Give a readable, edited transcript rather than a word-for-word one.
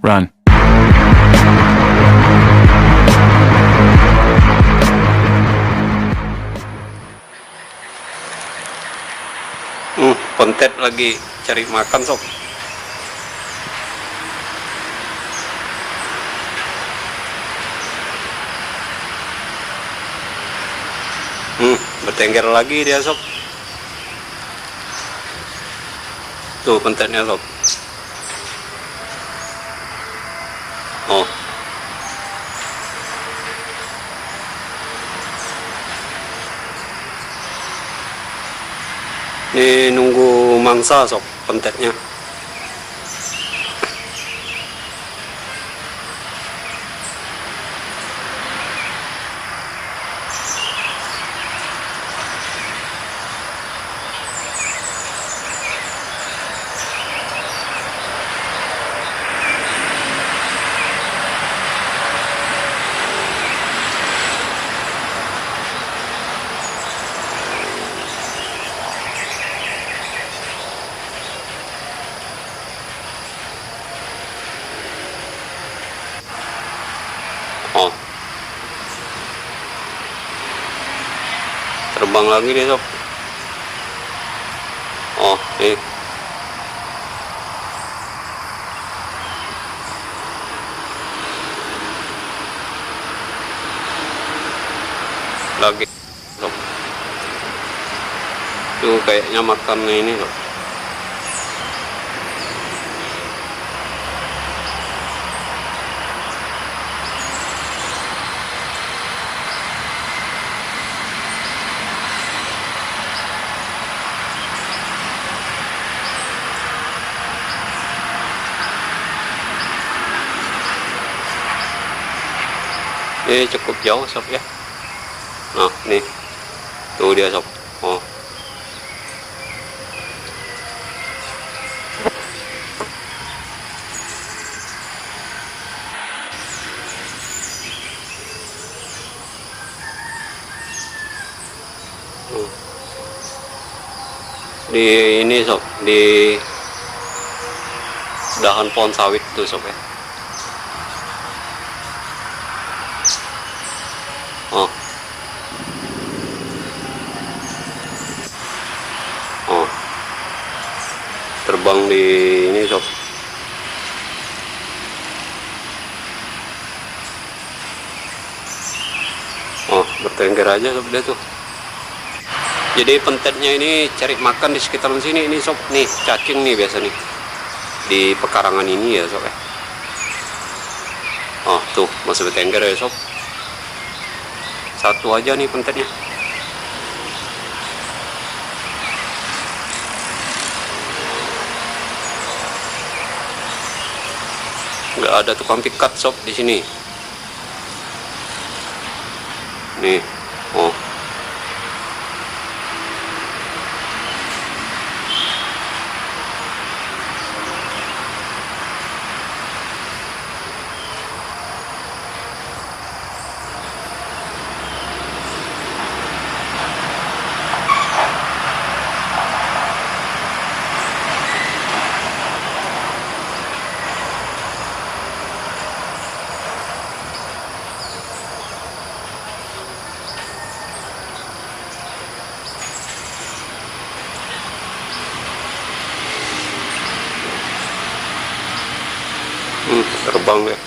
Run. Kontet lagi cari makan sob. Bertengger lagi dia sob. Tuh kontetnya sob. Oh. Ini nunggu mangsa sob kontetnya. Oh, terbang lagi dia sob. Oh, nih. Lagi sob. Tuh kayaknya makan ini sob. Ini cukup jauh sob ya. Nah nih, tuh dia sob. Oh, di ini sob, di dahan pohon sawit tuh sob ya. Oh, oh, terbang di ini sob. Oh, bertengger aja sob dia tuh. Jadi pentetnya ini cari makan di sekitaran sini ini sob. Nih cacing nih biasa nih di pekarangan ini ya sob ya. Oh tuh masih bertengger ya sob. Satu aja nih pentetnya. Nggak ada tukang pikat sob di sini. Nih, oh. Terbang ya.